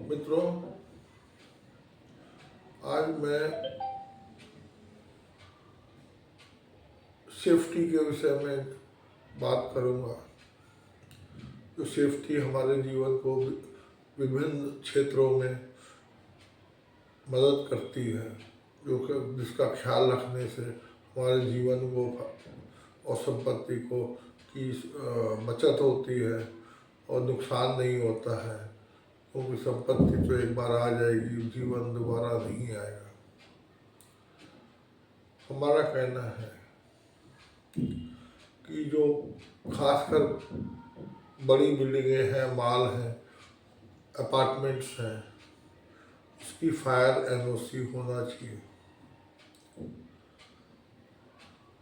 मित्रों, आज मैं सेफ्टी के विषय में बात करूंगा। जो सेफ्टी हमारे जीवन को विभिन्न क्षेत्रों में मदद करती है, जिसका ख्याल रखने से हमारे जीवन को और संपत्ति को की बचत होती है और नुकसान नहीं होता है, क्योंकि संपत्ति तो एक बार आ जाएगी, जीवन दोबारा नहीं आएगा। हमारा कहना है कि जो खासकर बड़ी बिल्डिंगें हैं, मॉल हैं, अपार्टमेंट्स हैं, उसकी फायर एनओसी होना चाहिए।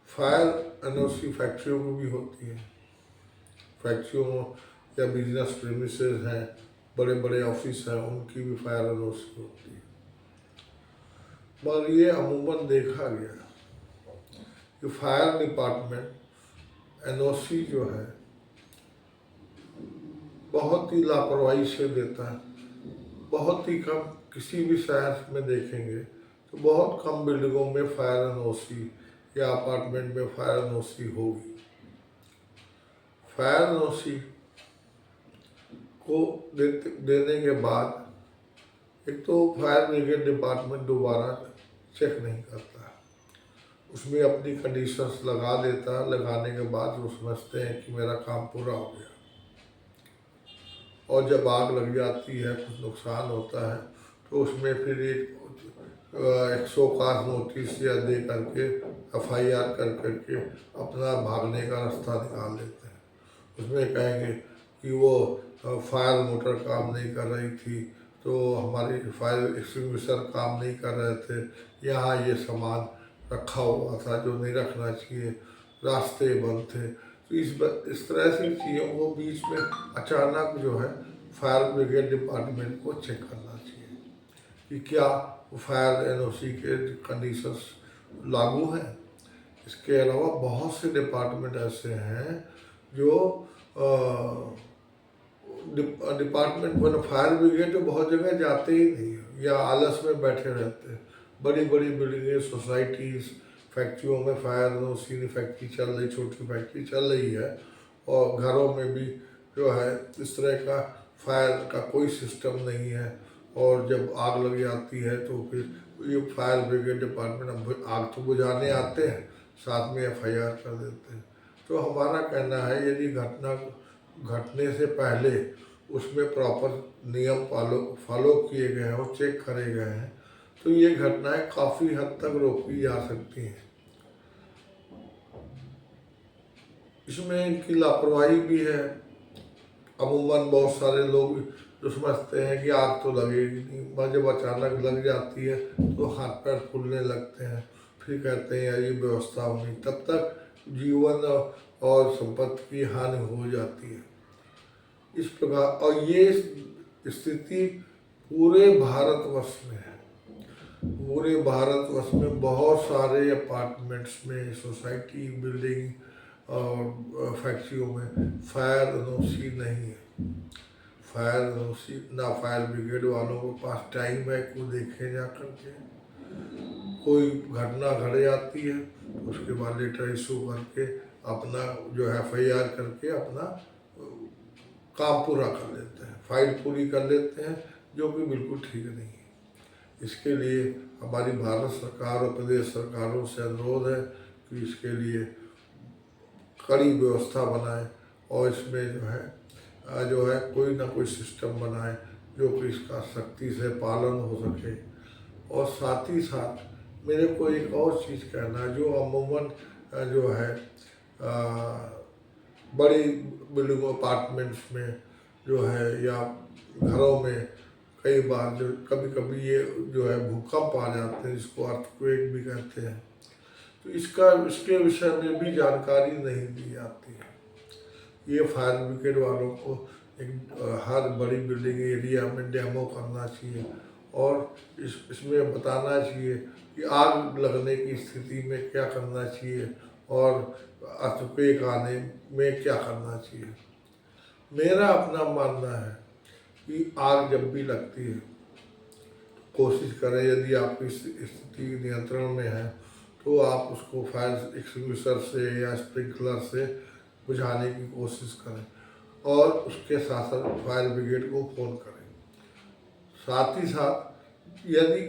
फायर एनओसी फैक्ट्रियों में भी होती है। फैक्ट्रियों या बिजनेस प्रीमिसेस हैं, बड़े बड़े ऑफिस हैं, उनकी भी फायर एनओसी होती है। मगर ये अमूमन देखा गया कि फायर डिपार्टमेंट एनओसी जो है बहुत ही लापरवाही से देता है। बहुत ही कम, किसी भी शहर में देखेंगे तो बहुत कम बिल्डिंगों में फायर एनओसी या अपार्टमेंट में फायर एनओसी होगी। फायर एनओसी को देने के बाद एक तो फायर ब्रिगेड डिपार्टमेंट दोबारा चेक नहीं करता, उसमें अपनी कंडीशंस लगा देता। लगाने के बाद वो समझते हैं कि मेरा काम पूरा हो गया, और जब आग लग जाती है, कुछ नुकसान होता है, तो उसमें फिर एक सौ का नोटिस या दे करके FIR कर करके अपना भागने का रास्ता निकाल लेते हैं। उसमें कहेंगे कि वो फायर मोटर काम नहीं कर रही थी, तो हमारी फायर एक्सटिंग्विशर काम नहीं कर रहे थे, यहाँ ये सामान रखा हुआ था जो नहीं रखना चाहिए, रास्ते बंद थे। तो इस तरह से चीज़ों को बीच में अचानक जो है फायर ब्रिगेड डिपार्टमेंट को चेक करना चाहिए कि क्या फायर एनओसी के कंडीशंस लागू हैं। इसके अलावा बहुत से डिपार्टमेंट ऐसे हैं जो डिपार्टमेंट मतलब फायर ब्रिगेड तो बहुत जगह जाते ही नहीं है या आलस में बैठे रहते हैं। बड़ी बड़ी बिल्डिंगें, सोसाइटीज़, फैक्ट्रियों में फायर एनओसी फैक्ट्री चल रही, छोटी फैक्ट्री चल रही है, और घरों में भी जो है इस तरह का फायर का कोई सिस्टम नहीं है। और जब आग लग जाती है तो फिर ये फायर ब्रिगेड डिपार्टमेंट आग तो बुझाने आते हैं, साथ में FIR कर देते हैं। तो हमारा कहना है यदि घटना घटने से पहले उसमें प्रॉपर नियम फॉलो किए गए हैं और चेक करे गए हैं, तो ये घटनाएं काफ़ी हद तक रोकी जा सकती हैं। इसमें इनकी लापरवाही भी है। अमूमन बहुत सारे लोग जो समझते हैं कि आग तो लगेगी नहीं, पर जब अचानक लग जाती है तो हाथ पैर फूलने लगते हैं, फिर कहते हैं यार ये व्यवस्था होनी, तब तक जीवन और संपत्ति की हानि हो जाती है। इस प्रकार, और ये स्थिति पूरे भारतवर्ष में है। पूरे भारतवर्ष में बहुत सारे अपार्टमेंट्स में, सोसाइटी, बिल्डिंग और फैक्ट्रियों में फायर एनओसी नहीं है। फायर एनओसी ना फायर ब्रिगेड वालों के पास टाइम है को देखे जा करके। कोई घटना घट जाती है तो उसके बाद लेटर इशू करके अपना जो है FIR करके अपना काम पूरा कर लेते हैं, फाइल पूरी कर लेते हैं, जो कि बिल्कुल ठीक नहीं है। इसके लिए हमारी भारत सरकार और प्रदेश सरकारों से अनुरोध है कि इसके लिए कड़ी व्यवस्था बनाए और इसमें जो है कोई ना कोई सिस्टम बनाए जो कि इसका सख्ती से पालन हो सके। और साथ ही साथ मेरे को एक और चीज़ कहना है, जो अमूमन जो है बड़ी बिल्डिंगों, अपार्टमेंट्स में जो है या घरों में कई बार जो कभी कभी ये जो है भूकंप आ जाते हैं, जिसको अर्थक्वेक भी कहते हैं, तो इसके विषय में भी जानकारी नहीं दी जाती है। ये फायर ब्रिगेड वालों को हर बड़ी बिल्डिंग एरिया में डेमो करना चाहिए और इसमें बताना चाहिए कि आग लगने की स्थिति में क्या करना चाहिए और अर्थक्वेक आने में क्या करना चाहिए। मेरा अपना मानना है कि आग जब भी लगती है कोशिश करें, यदि आपकी स्थिति नियंत्रण में है तो आप उसको फायर एक्सटिंग्विशर से या स्प्रिंकलर से बुझाने की कोशिश करें और उसके साथ साथ फायर ब्रिगेड को फ़ोन करें। साथ ही साथ यदि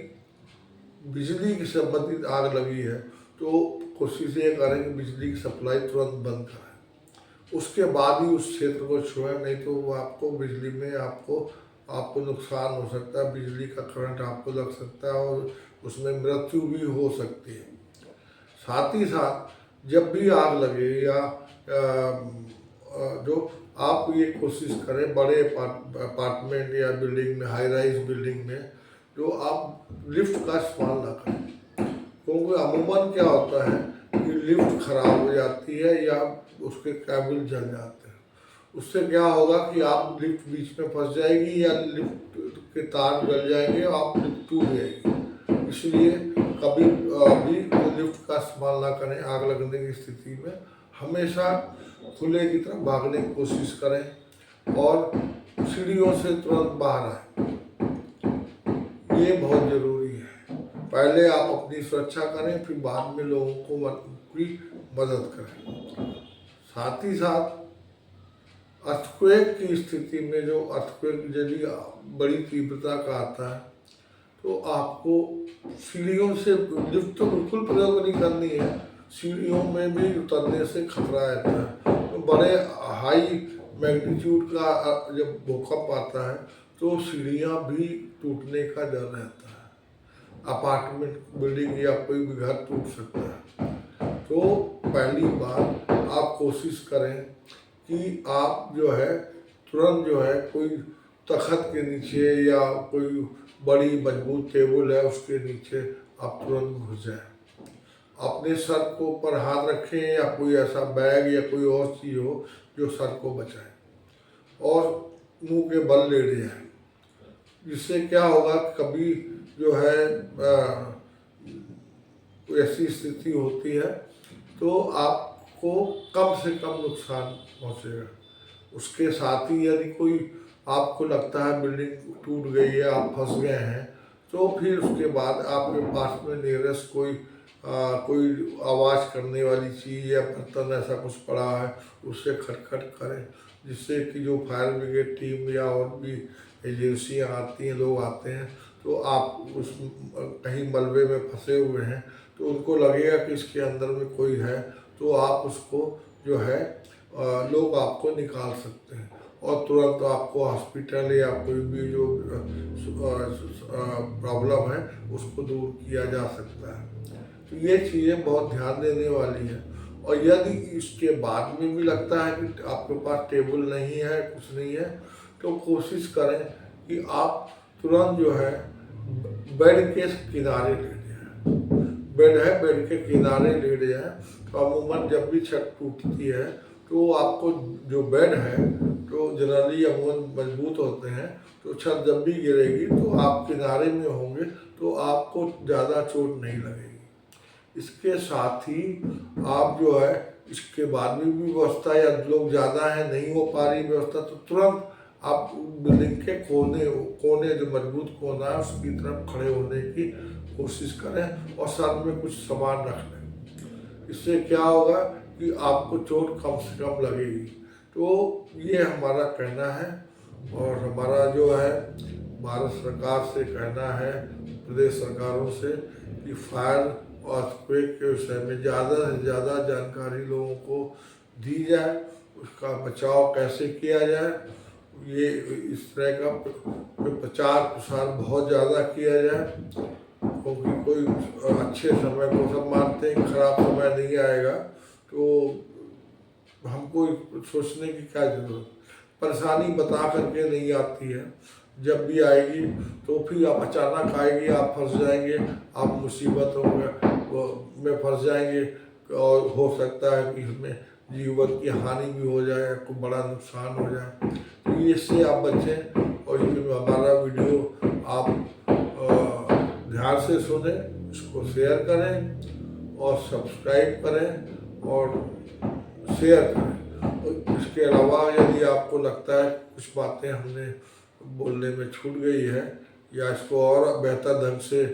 बिजली की संबंधित आग लगी है तो कोशिश ये करें कि बिजली की सप्लाई तुरंत बंद कराएं, उसके बाद ही उस क्षेत्र को छुएं, नहीं तो वो आपको बिजली में आपको नुकसान हो सकता है, बिजली का करंट आपको लग सकता है और उसमें मृत्यु भी हो सकती है। साथ ही साथ जब भी आग लगे या जो आप ये कोशिश करें बड़े अपार्टमेंट या बिल्डिंग में, हाई राइज बिल्डिंग में, जो आप लिफ्ट का इस्तेमाल ना करें, क्योंकि अमूमन क्या होता है कि लिफ्ट खराब हो जाती है या उसके केबल जल जाते हैं। उससे क्या होगा कि आप लिफ्ट बीच में फंस जाएगी या लिफ्ट के तार जल जाएंगे और आप लिफ्ट टूट जाएगी। इसलिए कभी भी लिफ्ट का इस्तेमाल ना करें आग लगने की स्थिति में। हमेशा खुले की तरफ भागने की कोशिश करें और सीढ़ियों से तुरंत बाहर आए, ये बहुत ज़रूरी है। पहले आप अपनी सुरक्षा करें, फिर बाद में लोगों को की मदद करें। साथ ही साथ अर्थक्वेक की स्थिति में, जो अर्थक्वेक यदि बड़ी तीव्रता का आता है तो आपको सीढ़ियों से, लिफ्ट तो बिल्कुल प्रयोग नहीं करनी है, सीढ़ियों में भी उतरने से खतरा रहता है। तो बड़े हाई मैग्नीट्यूड का जब भूकंप आता है तो सीढ़ियाँ भी टूटने का डर रहता है, अपार्टमेंट बिल्डिंग या कोई भी घर टूट सकता है। तो पहली बात आप कोशिश करें कि आप जो है तुरंत जो है कोई तख्त के नीचे या कोई बड़ी मजबूत टेबल है उसके नीचे आप तुरंत घुस जाएं। अपने सर को ऊपर हाथ रखें या कोई ऐसा बैग या कोई और चीज़ हो जो सर को बचाए और मुंह के बल लेट जाए। जिससे क्या होगा, कभी जो है ऐसी स्थिति होती है तो आपको कम से कम नुकसान पहुंचेगा। उसके साथ ही यदि कोई आपको लगता है बिल्डिंग टूट गई है, आप फंस गए हैं, तो फिर उसके बाद आपके पास में नियरेस्ट कोई आवाज़ करने वाली चीज़ या बर्तन ऐसा कुछ पड़ा है उससे खटखट करें, जिससे कि जो फायर ब्रिगेड टीम या और भी एजेंसियां आती हैं, लोग आते हैं, तो आप उस कहीं मलबे में फंसे हुए हैं तो उनको लगेगा कि इसके अंदर में कोई है, तो आप उसको जो है लोग आपको निकाल सकते हैं और तुरंत आपको हॉस्पिटल या कोई भी जो प्रॉब्लम है उसको दूर किया जा सकता है। तो ये चीज़ें बहुत ध्यान देने वाली हैं। और यदि इसके बाद में भी लगता है कि आपके पास टेबल नहीं है, कुछ नहीं है, तो कोशिश करें कि आप तुरंत जो है बेड के किनारे लेट जाएं। बेड है, बेड के किनारे लेट जाएं। तो अमूमन जब भी छत टूटती है तो आपको जो बेड है तो जनरली अमूमन मजबूत होते हैं, तो छत जब भी गिरेगी तो आप किनारे में होंगे तो आपको ज़्यादा चोट नहीं लगेगी। इसके साथ ही आप जो है इसके बाद में भी व्यवस्था, या लोग ज़्यादा है नहीं हो पा रही व्यवस्था, तो तुरंत आप बिल्डिंग के कोने जो मजबूत कोना है उसकी तरफ खड़े होने की कोशिश करें और साथ में कुछ सामान रख लें। इससे क्या होगा कि आपको चोट कम से कम लगेगी। तो ये हमारा कहना है और हमारा जो है भारत सरकार से कहना है, प्रदेश सरकारों से, कि फायर और अर्थक्वेक के विषय में ज़्यादा से ज़्यादा जानकारी लोगों को दी जाए, उसका बचाव कैसे किया जाए, ये इस तरह का प्रचार प्रसार बहुत ज़्यादा किया जाए, क्योंकि कोई अच्छे समय को सब मानते हैं, खराब समय नहीं आएगा तो हमको सोचने की क्या ज़रूरत। परेशानी बता करके नहीं आती है, जब भी आएगी तो फिर आप अचानक आएगी, आप फंस जाएंगे, आप मुसीबतों में फंस जाएंगे और हो सकता है कि इसमें जीवन की हानि भी हो जाए, कोई बड़ा नुकसान हो जाए। तो इससे आप बचें और ये हमारा वीडियो आप ध्यान से सुने, इसको शेयर करें और सब्सक्राइब करें और शेयर करें। और इसके अलावा यदि आपको लगता है कुछ बातें हमने बोलने में छूट गई है या इसको और बेहतर ढंग से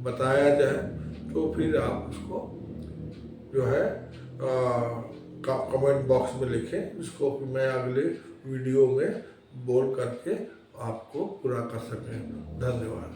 बताया जाए तो फिर आप उसको जो है कमेंट बॉक्स में लिखें, जिसको कि मैं अगले वीडियो में बोल करके आपको पूरा कर सकें। धन्यवाद।